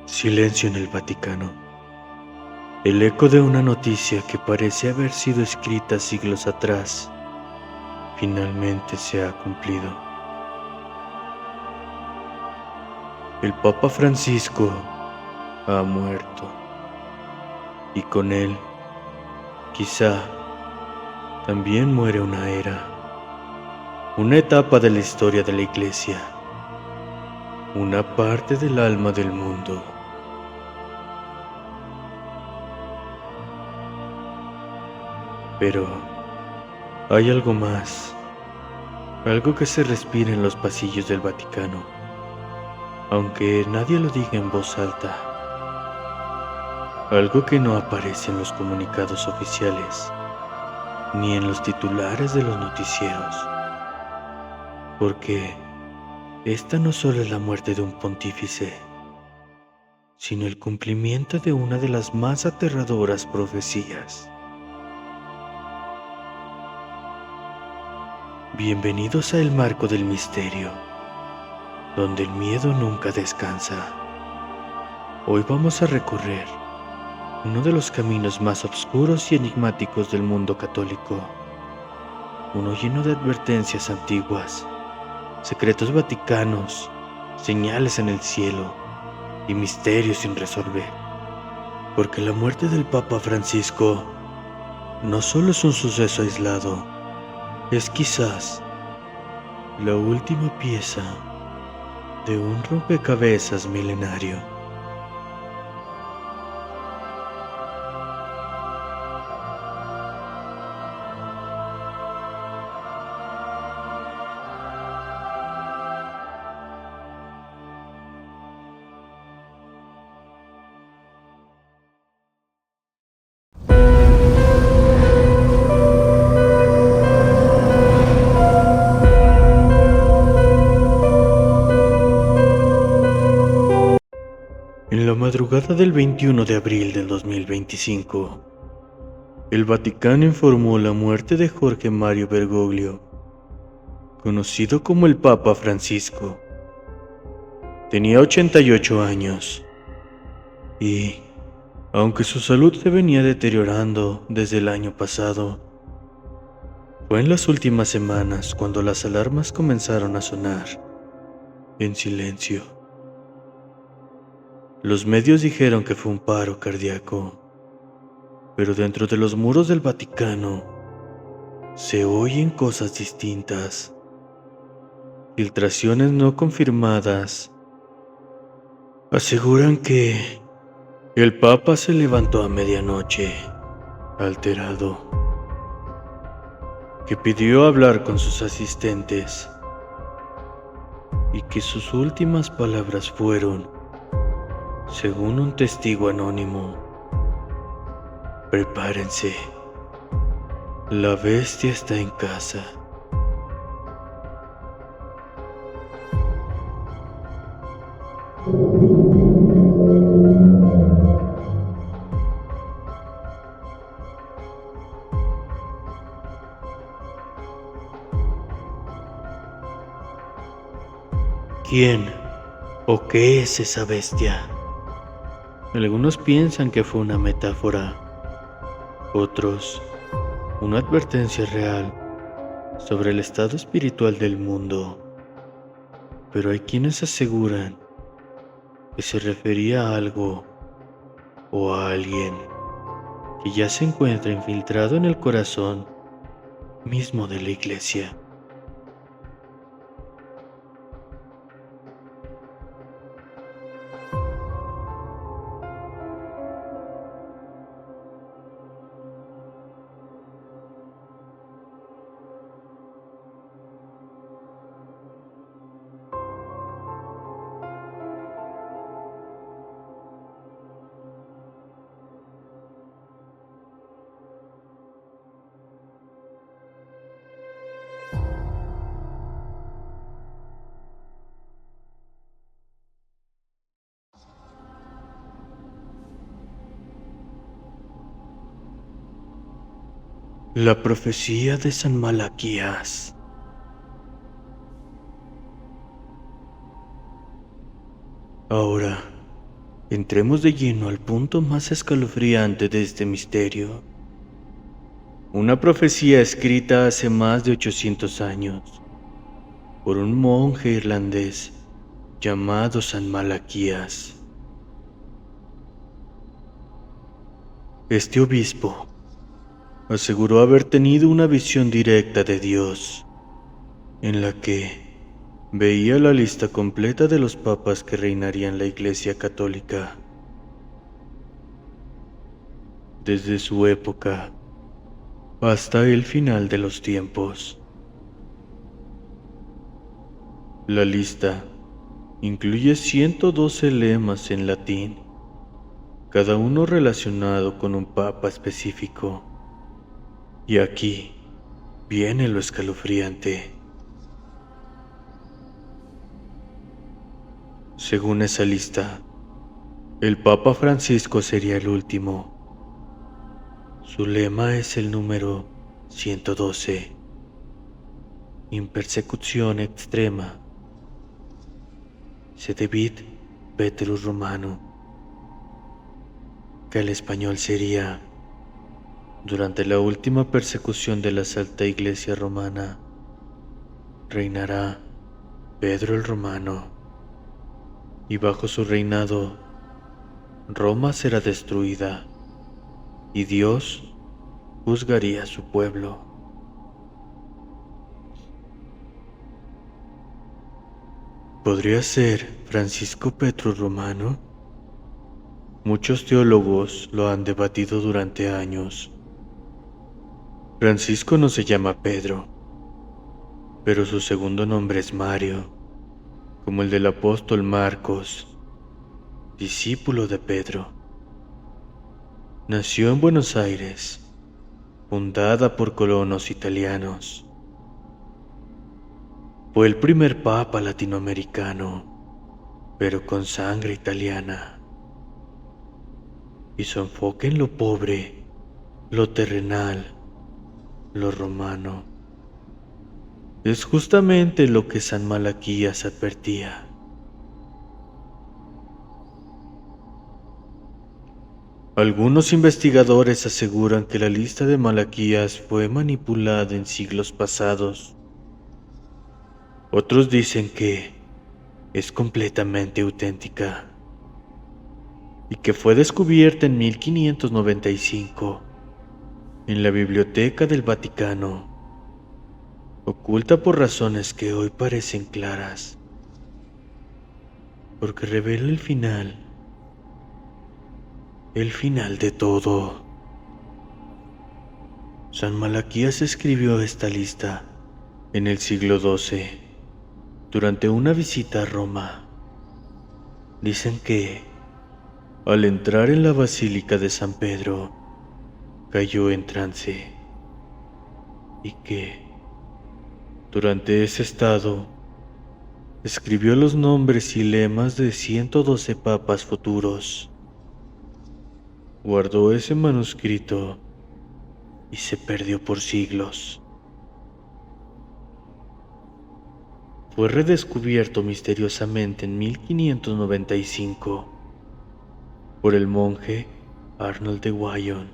Silencio en el Vaticano. El eco de una noticia que parece haber sido escrita siglos atrás, finalmente se ha cumplido. El Papa Francisco ha muerto. Y con él, quizá, también muere una era, una etapa de la historia de la Iglesia, una parte del alma del mundo. Pero hay algo más, algo que se respira en los pasillos del Vaticano, aunque nadie lo diga en voz alta, algo que no aparece en los comunicados oficiales, ni en los titulares de los noticieros, porque esta no solo es la muerte de un pontífice, sino el cumplimiento de una de las más aterradoras profecías. Bienvenidos a El Marco del Misterio, donde el miedo nunca descansa. Hoy vamos a recorrer uno de los caminos más oscuros y enigmáticos del mundo católico, uno lleno de advertencias antiguas, secretos vaticanos, señales en el cielo y misterios sin resolver. Porque la muerte del Papa Francisco no solo es un suceso aislado, es quizás la última pieza de un rompecabezas milenario. En la madrugada del 21 de abril del 2025, el Vaticano informó la muerte de Jorge Mario Bergoglio, conocido como el Papa Francisco. Tenía 88 años y, aunque su salud se venía deteriorando desde el año pasado, fue en las últimas semanas cuando las alarmas comenzaron a sonar en silencio. Los medios dijeron que fue un paro cardíaco, pero dentro de los muros del Vaticano se oyen cosas distintas. Filtraciones no confirmadas aseguran que el Papa se levantó a medianoche, alterado, que pidió hablar con sus asistentes y que sus últimas palabras fueron, según un testigo anónimo: prepárense, la bestia está en casa. ¿Quién o qué es esa bestia? Algunos piensan que fue una metáfora, otros una advertencia real sobre el estado espiritual del mundo, pero hay quienes aseguran que se refería a algo o a alguien que ya se encuentra infiltrado en el corazón mismo de la Iglesia. La profecía de San Malaquías. Ahora, entremos de lleno al punto más escalofriante de este misterio. Una profecía escrita hace más de 800 años por un monje irlandés llamado San Malaquías. Este obispo aseguró haber tenido una visión directa de Dios, en la que veía la lista completa de los papas que reinarían la Iglesia Católica. Desde su época hasta el final de los tiempos. La lista incluye 112 lemas en latín, cada uno relacionado con un papa específico. Y aquí viene lo escalofriante. Según esa lista, el Papa Francisco sería el último. Su lema es el número 112, in persecuzione extrema, sedevit Petrus Romano, que al español sería: durante la última persecución de la Santa Iglesia Romana, reinará Pedro el Romano, y bajo su reinado, Roma será destruida, y Dios juzgaría a su pueblo. ¿Podría ser Francisco Petrus Romano? Muchos teólogos lo han debatido durante años. Francisco no se llama Pedro, pero su segundo nombre es Mario, como el del apóstol Marcos, discípulo de Pedro. Nació en Buenos Aires, fundada por colonos italianos. Fue el primer papa latinoamericano, pero con sangre italiana. Y su enfoque en lo pobre, lo terrenal, lo romano, es justamente lo que San Malaquías advertía. Algunos investigadores aseguran que la lista de Malaquías fue manipulada en siglos pasados. Otros dicen que es completamente auténtica y que fue descubierta en 1595 en la Biblioteca del Vaticano, oculta por razones que hoy parecen claras, porque revela el final de todo. San Malaquías escribió esta lista en el siglo XII, durante una visita a Roma. Dicen que, al entrar en la Basílica de San Pedro, cayó en trance, y que, durante ese estado, escribió los nombres y lemas de 112 papas futuros. Guardó ese manuscrito y se perdió por siglos. Fue redescubierto misteriosamente en 1595 por el monje Arnold de Wyon,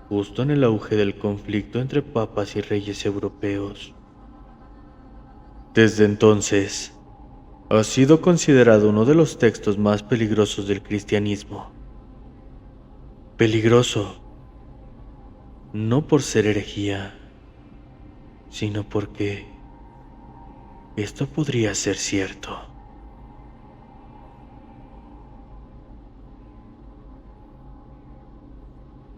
justo en el auge del conflicto entre papas y reyes europeos. Desde entonces, ha sido considerado uno de los textos más peligrosos del cristianismo. Peligroso, no por ser herejía, sino porque esto podría ser cierto.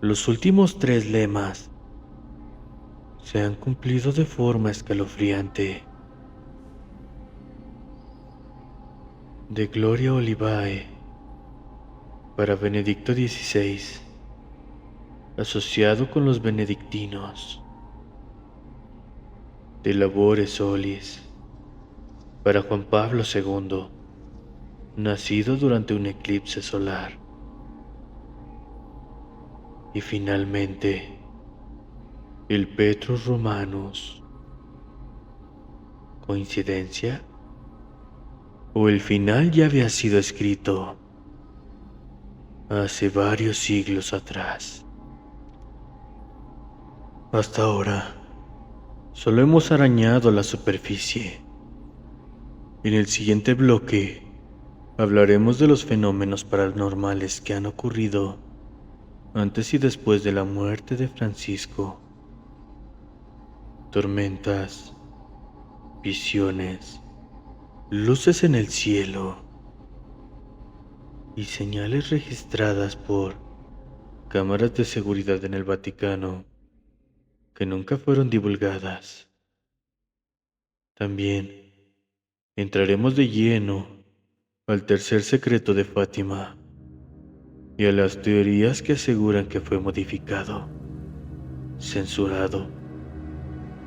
Los últimos 3 lemas se han cumplido de forma escalofriante. De Gloria Olivae para Benedicto XVI, asociado con los benedictinos. De Labore Solis para Juan Pablo II, nacido durante un eclipse solar. Y finalmente, el Petrus Romanus. ¿Coincidencia? ¿O el final ya había sido escrito hace varios siglos atrás. Hasta ahora, solo hemos arañado la superficie. En el siguiente bloque, hablaremos de los fenómenos paranormales que han ocurrido antes y después de la muerte de Francisco. Tormentas, visiones, luces en el cielo y señales registradas por cámaras de seguridad en el Vaticano que nunca fueron divulgadas. También entraremos de lleno al tercer secreto de Fátima y a las teorías que aseguran que fue modificado, censurado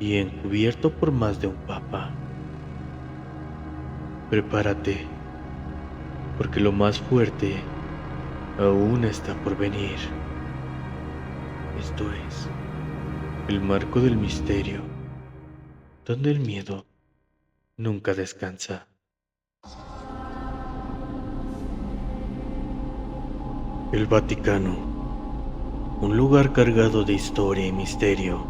y encubierto por más de un papa. Prepárate, porque lo más fuerte aún está por venir. Esto es el marco del misterio, donde el miedo nunca descansa. El Vaticano, un lugar cargado de historia y misterio.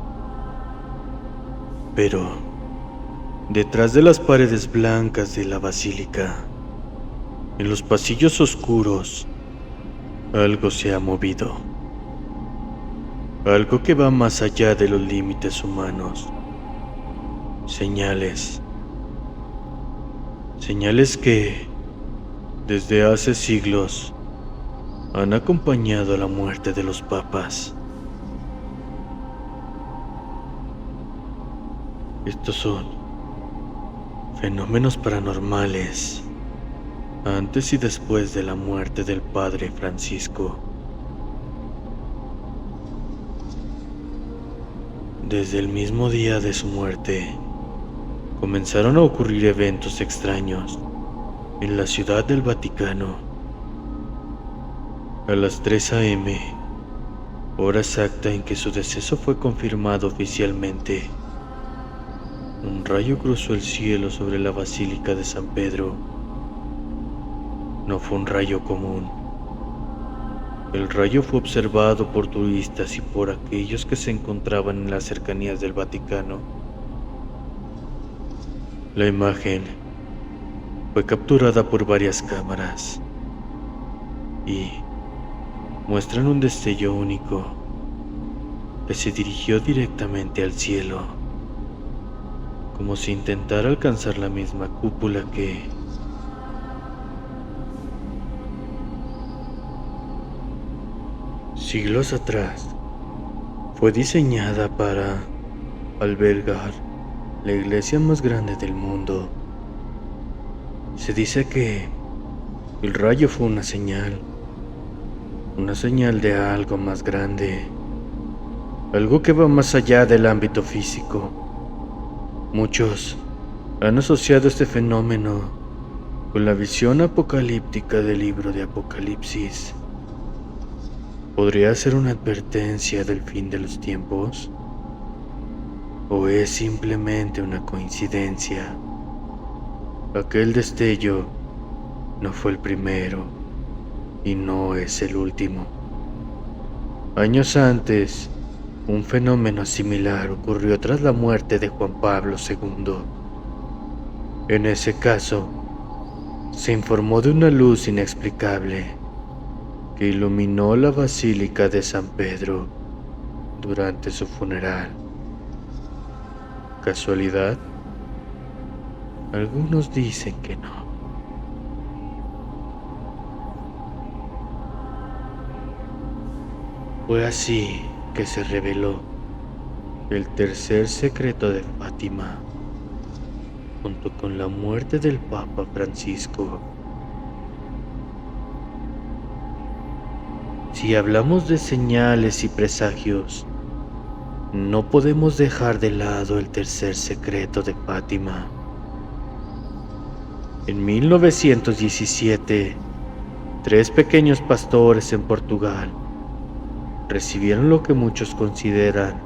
Pero, detrás de las paredes blancas de la basílica, en los pasillos oscuros, algo se ha movido. Algo que va más allá de los límites humanos. Señales. Señales que, desde hace siglos, han acompañado a la muerte de los papas. Estos son fenómenos paranormales antes y después de la muerte del padre Francisco. Desde el mismo día de su muerte, comenzaron a ocurrir eventos extraños en la ciudad del Vaticano. A las 3 a.m., hora exacta en que su deceso fue confirmado oficialmente, un rayo cruzó el cielo sobre la Basílica de San Pedro. No fue un rayo común. El rayo fue observado por turistas y por aquellos que se encontraban en las cercanías del Vaticano. La imagen fue capturada por varias cámaras y muestran un destello único que se dirigió directamente al cielo, como si intentara alcanzar la misma cúpula que siglos atrás fue diseñada para albergar la iglesia más grande del mundo. Se dice que el rayo fue una señal de algo más grande, algo que va más allá del ámbito físico. Muchos han asociado este fenómeno con la visión apocalíptica del libro de Apocalipsis. ¿Podría ser una advertencia del fin de los tiempos? ¿O es simplemente una coincidencia? Aquel destello no fue el primero y no es el último. Años antes, un fenómeno similar ocurrió tras la muerte de Juan Pablo II. En ese caso, se informó de una luz inexplicable que iluminó la Basílica de San Pedro durante su funeral. ¿Casualidad? Algunos dicen que no. Fue así que se reveló el tercer secreto de Fátima, junto con la muerte del Papa Francisco. Si hablamos de señales y presagios, no podemos dejar de lado el tercer secreto de Fátima. En 1917, 3 pequeños pastores en Portugal recibieron lo que muchos consideran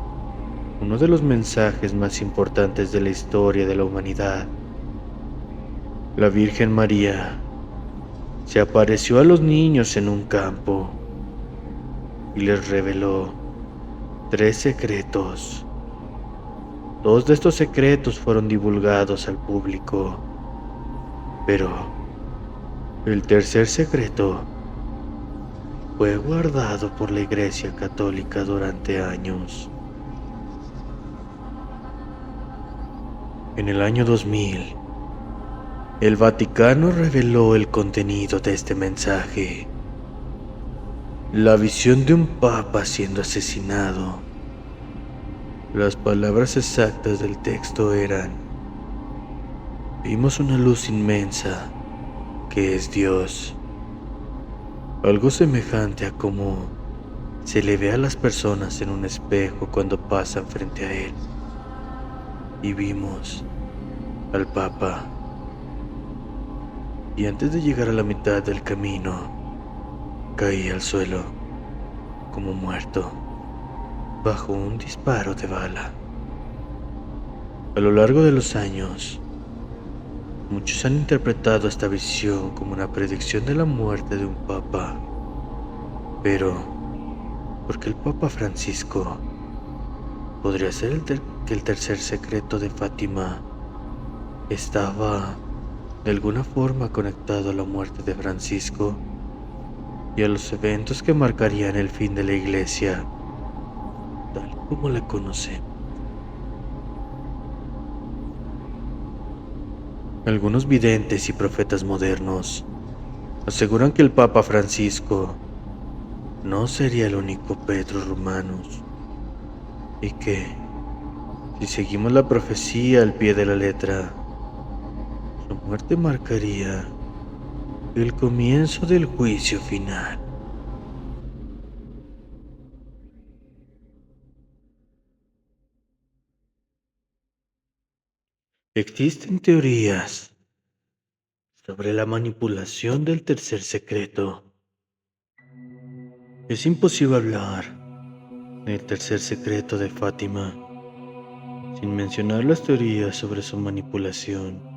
uno de los mensajes más importantes de la historia de la humanidad. La Virgen María se apareció a los niños en un campo y les reveló 3 secretos. 2 de estos secretos fueron divulgados al público, pero el tercer secreto fue guardado por la Iglesia Católica durante años. En el año 2000, el Vaticano reveló el contenido de este mensaje. La visión de un papa siendo asesinado. Las palabras exactas del texto eran: vimos una luz inmensa, que es Dios. Algo semejante a como se le ve a las personas en un espejo cuando pasan frente a él. Y vimos al Papa. Y antes de llegar a la mitad del camino, caí al suelo, como muerto, bajo un disparo de bala. A lo largo de los años, muchos han interpretado esta visión como una predicción de la muerte de un papa. Pero, ¿por qué el Papa Francisco? ¿Podría ser que el tercer secreto de Fátima estaba de alguna forma conectado a la muerte de Francisco y a los eventos que marcarían el fin de la Iglesia, tal como la conocemos? Algunos videntes y profetas modernos aseguran que el Papa Francisco no sería el único Pedro Romanus, y que, si seguimos la profecía al pie de la letra, su muerte marcaría el comienzo del juicio final. Existen teorías sobre la manipulación del tercer secreto. Es imposible hablar del tercer secreto de Fátima sin mencionar las teorías sobre su manipulación.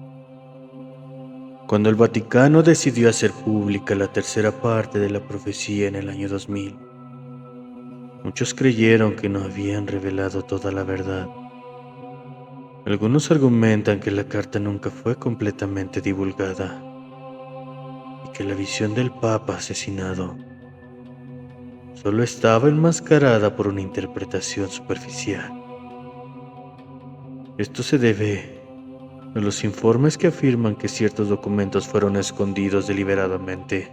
Cuando el Vaticano decidió hacer pública la tercera parte de la profecía en el año 2000, muchos creyeron que no habían revelado toda la verdad. Algunos argumentan que la carta nunca fue completamente divulgada y que la visión del Papa asesinado solo estaba enmascarada por una interpretación superficial. Esto se debe a los informes que afirman que ciertos documentos fueron escondidos deliberadamente.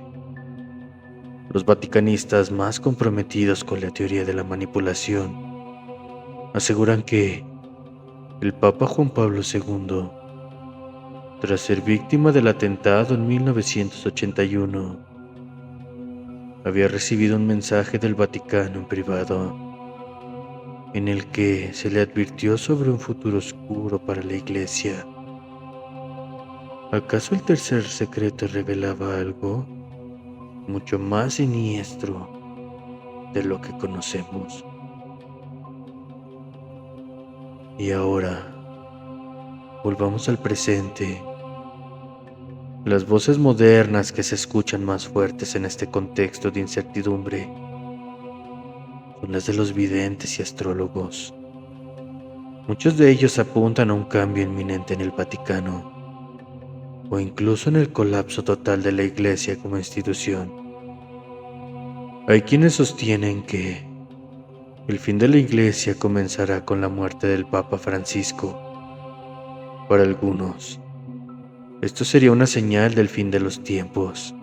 Los vaticanistas más comprometidos con la teoría de la manipulación aseguran que el Papa Juan Pablo II, tras ser víctima del atentado en 1981, había recibido un mensaje del Vaticano en privado, en el que se le advirtió sobre un futuro oscuro para la Iglesia. ¿Acaso el tercer secreto revelaba algo mucho más siniestro de lo que conocemos? Y ahora, volvamos al presente. Las voces modernas que se escuchan más fuertes en este contexto de incertidumbre son las de los videntes y astrólogos. Muchos de ellos apuntan a un cambio inminente en el Vaticano, o incluso en el colapso total de la Iglesia como institución. Hay quienes sostienen que el fin de la Iglesia comenzará con la muerte del Papa Francisco. Para algunos, esto sería una señal del fin de los tiempos,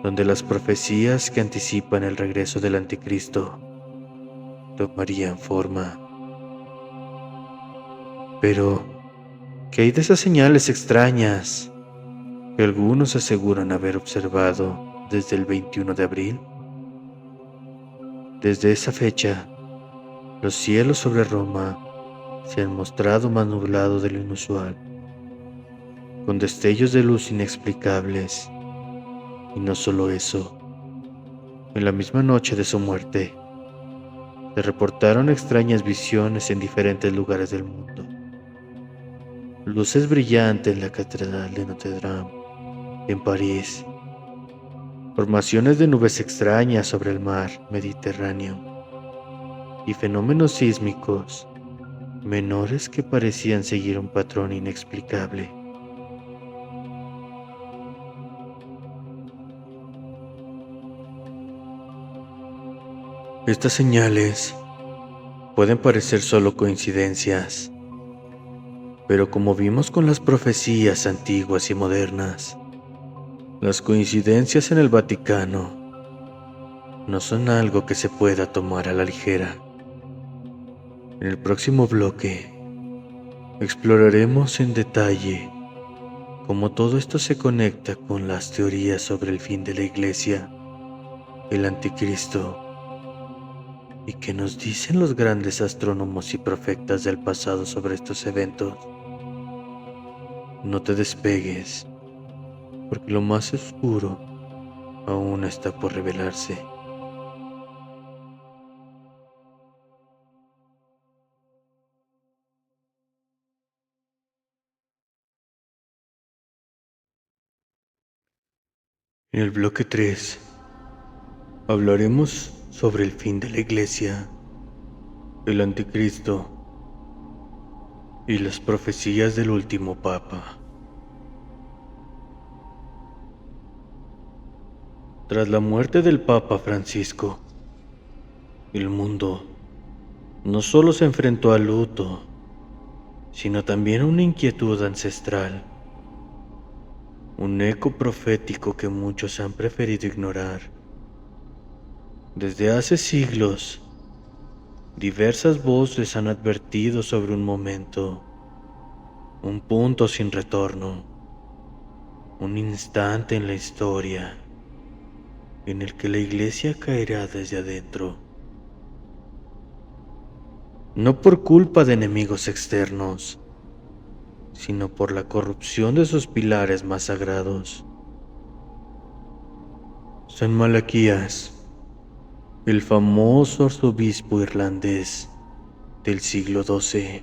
donde las profecías que anticipan el regreso del Anticristo tomarían forma. Pero, ¿qué hay de esas señales extrañas que algunos aseguran haber observado desde el 21 de abril? Desde esa fecha, los cielos sobre Roma se han mostrado más nublados de lo inusual, con destellos de luz inexplicables. Y no solo eso, en la misma noche de su muerte, se reportaron extrañas visiones en diferentes lugares del mundo. Luces brillantes en la Catedral de Notre Dame, en París, formaciones de nubes extrañas sobre el mar Mediterráneo y fenómenos sísmicos menores que parecían seguir un patrón inexplicable. Estas señales pueden parecer solo coincidencias, pero como vimos con las profecías antiguas y modernas, las coincidencias en el Vaticano no son algo que se pueda tomar a la ligera. En el próximo bloque exploraremos en detalle cómo todo esto se conecta con las teorías sobre el fin de la Iglesia, el Anticristo, y qué nos dicen los grandes astrónomos y profetas del pasado sobre estos eventos. No te despegues, porque lo más oscuro aún está por revelarse. En el bloque 3 hablaremos sobre el fin de la Iglesia, el Anticristo y las profecías del último Papa. Tras la muerte del Papa Francisco, el mundo no solo se enfrentó al luto, sino también a una inquietud ancestral, un eco profético que muchos han preferido ignorar. Desde hace siglos, diversas voces han advertido sobre un momento, un punto sin retorno, un instante en la historia en el que la Iglesia caerá desde adentro. No por culpa de enemigos externos, sino por la corrupción de sus pilares más sagrados. San Malaquías, el famoso arzobispo irlandés del siglo XII,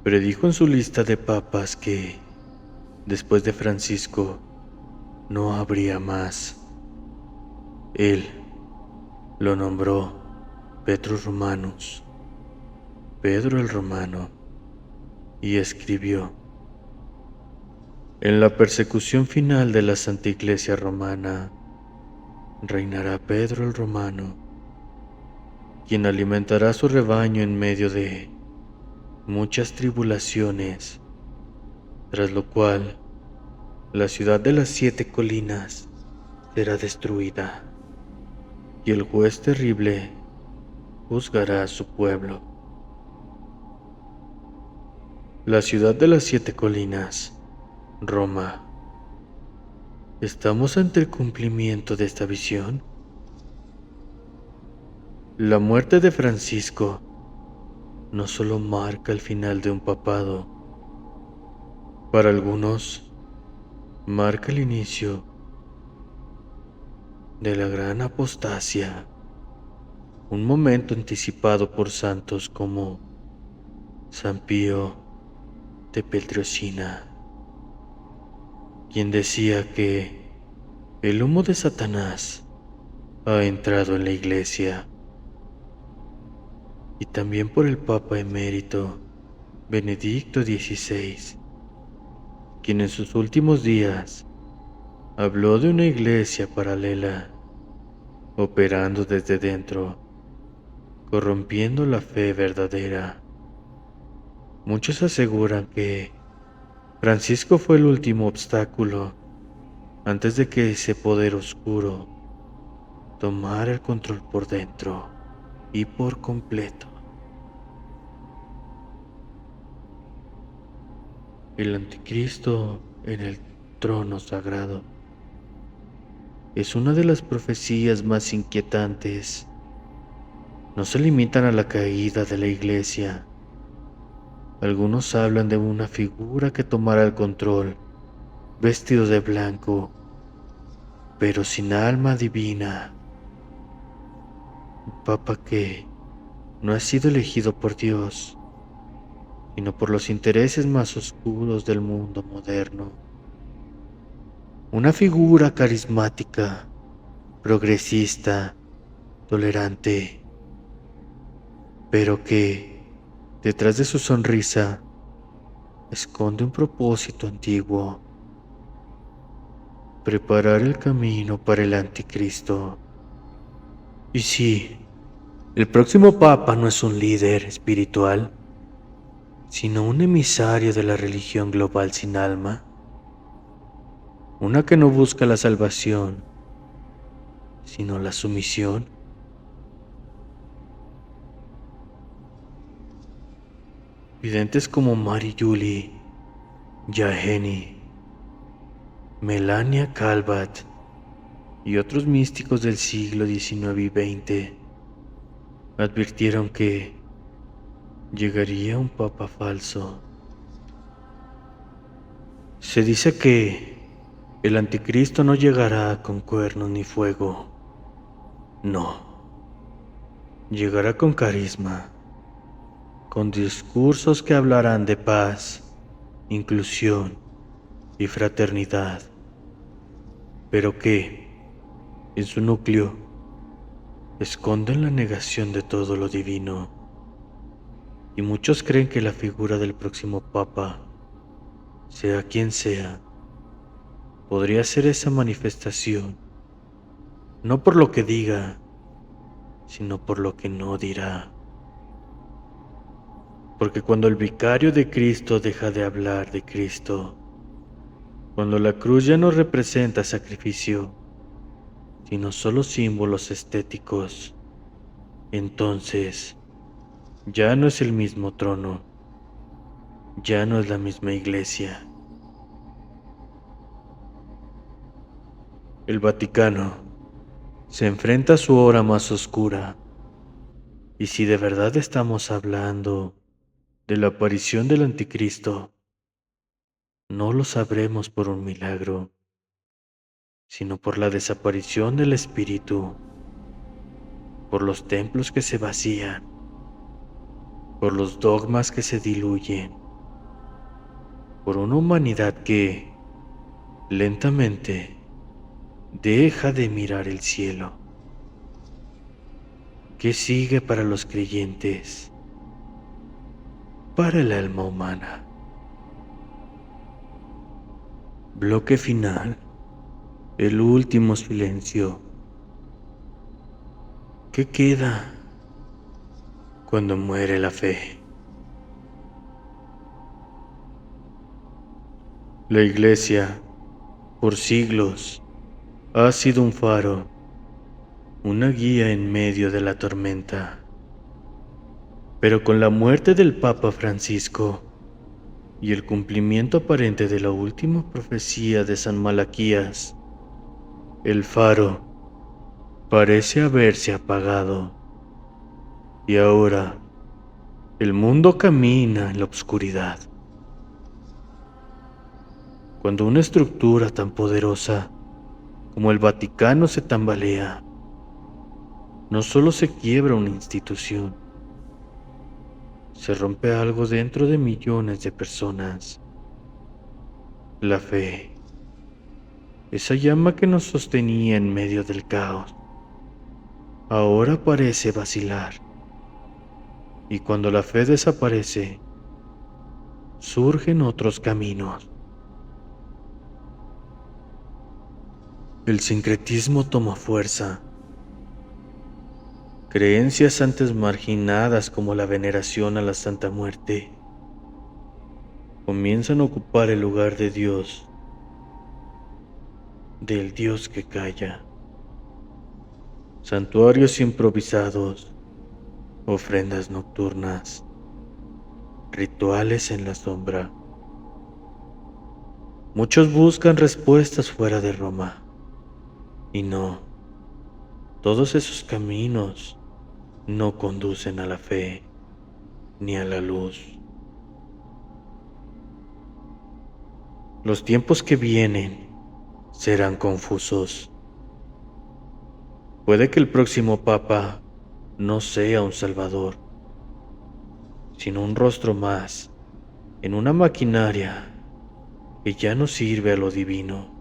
predijo en su lista de papas que, después de Francisco, no habría más. Él lo nombró Petrus Romanus, Pedro el Romano, y escribió: en la persecución final de la Santa Iglesia Romana, reinará Pedro el Romano, quien alimentará su rebaño en medio de muchas tribulaciones, tras lo cual la ciudad de las 7 colinas será destruida, y el juez terrible juzgará a su pueblo. La ciudad de las 7 colinas, Roma. ¿Estamos ante el cumplimiento de esta visión? La muerte de Francisco no solo marca el final de un papado, para algunos marca el inicio de la gran apostasia, un momento anticipado por santos como San Pío de Pietrelcina, quien decía que el humo de Satanás ha entrado en la Iglesia, y también por el Papa emérito Benedicto XVI, quien en sus últimos días habló de una iglesia paralela, operando desde dentro, corrompiendo la fe verdadera. Muchos aseguran que Francisco fue el último obstáculo antes de que ese poder oscuro tomara el control por dentro y por completo. El Anticristo en el trono sagrado es una de las profecías más inquietantes. No se limitan a la caída de la Iglesia. Algunos hablan de una figura que tomará el control, vestido de blanco, pero sin alma divina. Un papa que no ha sido elegido por Dios, sino por los intereses más oscuros del mundo moderno. una figura carismática, progresista, tolerante, pero que, detrás de su sonrisa, esconde un propósito antiguo: preparar el camino para el anticristo. Y sí, el próximo papa no es un líder espiritual, sino un emisario de la religión global sin alma, una que no busca la salvación, sino la sumisión. Videntes como Mary Julie, Yaheni, Melania Calvat y otros místicos del siglo XIX y XX advirtieron que llegaría un papa falso. Se dice que el anticristo no llegará con cuernos ni fuego. No, llegará con carisma, con discursos que hablarán de paz, inclusión y fraternidad, pero que, en su núcleo, esconden la negación de todo lo divino. Y muchos creen que la figura del próximo papa, sea quien sea, podría ser esa manifestación, no por lo que diga, sino por lo que no dirá. Porque cuando el vicario de Cristo deja de hablar de Cristo, cuando la cruz ya no representa sacrificio, sino solo símbolos estéticos, entonces ya no es el mismo trono, ya no es la misma iglesia. El Vaticano se enfrenta a su hora más oscura, y si de verdad estamos hablando de la aparición del anticristo, no lo sabremos por un milagro, sino por la desaparición del espíritu, por los templos que se vacían, por los dogmas que se diluyen, por una humanidad que, lentamente, deja de mirar el cielo. ¿Qué sigue para los creyentes? Para el alma humana. Bloque final. El último silencio. ¿Qué queda cuando muere la fe? La iglesia, por siglos, ha sido un faro, una guía en medio de la tormenta. Pero con la muerte del Papa Francisco y el cumplimiento aparente de la última profecía de San Malaquías, el faro parece haberse apagado. Y ahora, el mundo camina en la oscuridad. Cuando una estructura tan poderosa como el Vaticano se tambalea, no solo se quiebra una institución, se rompe algo dentro de millones de personas. La fe, esa llama que nos sostenía en medio del caos, ahora parece vacilar. Y cuando la fe desaparece, surgen otros caminos. El sincretismo toma fuerza. Creencias antes marginadas como la veneración a la Santa Muerte comienzan a ocupar el lugar de Dios, del Dios que calla. Santuarios improvisados, ofrendas nocturnas, rituales en la sombra. Muchos buscan respuestas fuera de Roma. Y no, todos esos caminos no conducen a la fe ni a la luz. Los tiempos que vienen serán confusos. Puede que el próximo papa no sea un salvador, sino un rostro más en una maquinaria que ya no sirve a lo divino.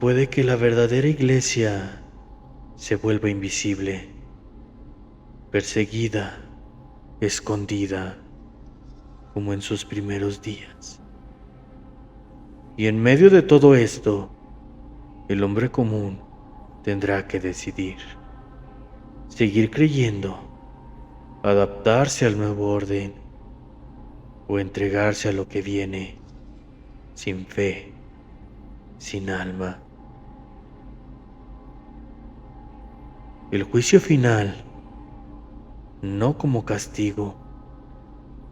puede que la verdadera iglesia se vuelva invisible, perseguida, escondida, como en sus primeros días. Y en medio de todo esto, el hombre común tendrá que decidir: seguir creyendo, adaptarse al nuevo orden o entregarse a lo que viene, sin fe, sin alma. El juicio final, no como castigo,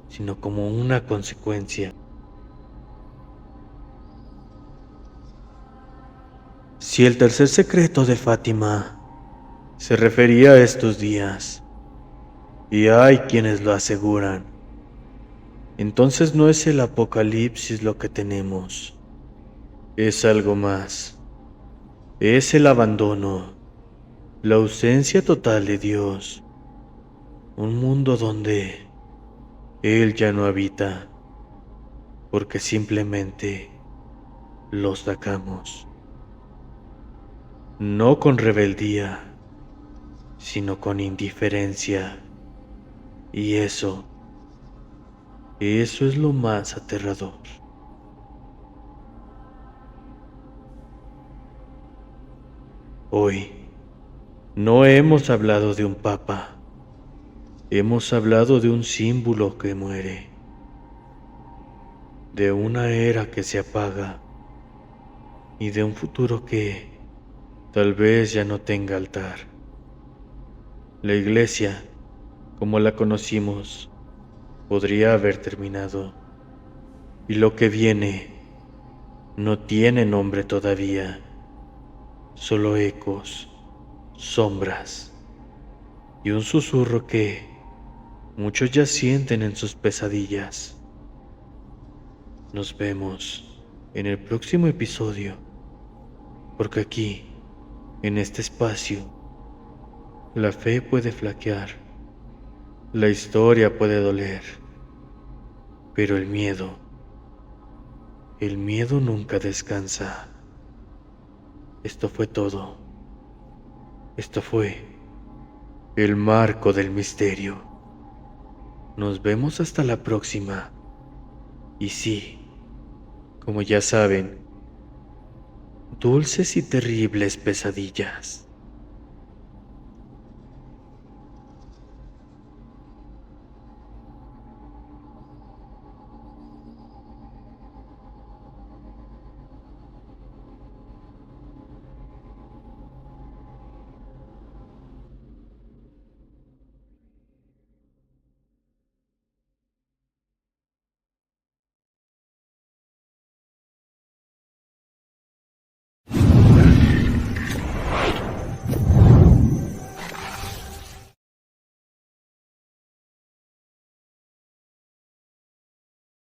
sino como una consecuencia. Si el tercer secreto de Fátima se refería a estos días, y hay quienes lo aseguran, entonces no es el apocalipsis lo que tenemos, es algo más. Es el abandono, la ausencia total de Dios, un mundo donde Él ya no habita, porque simplemente lo sacamos. No con rebeldía, sino con indiferencia. Y eso es lo más aterrador. Hoy no hemos hablado de un papa, hemos hablado de un símbolo que muere, de una era que se apaga y de un futuro que tal vez ya no tenga altar. La iglesia, como la conocimos, podría haber terminado, y lo que viene no tiene nombre todavía, solo ecos, sombras y un susurro que muchos ya sienten en sus pesadillas. Nos vemos en el próximo episodio, porque aquí, en este espacio, la fe puede flaquear, la historia puede doler, pero el miedo nunca descansa. Esto fue todo. Esto fue el marco del misterio. Nos vemos hasta la próxima. Y sí, como ya saben, dulces y terribles pesadillas.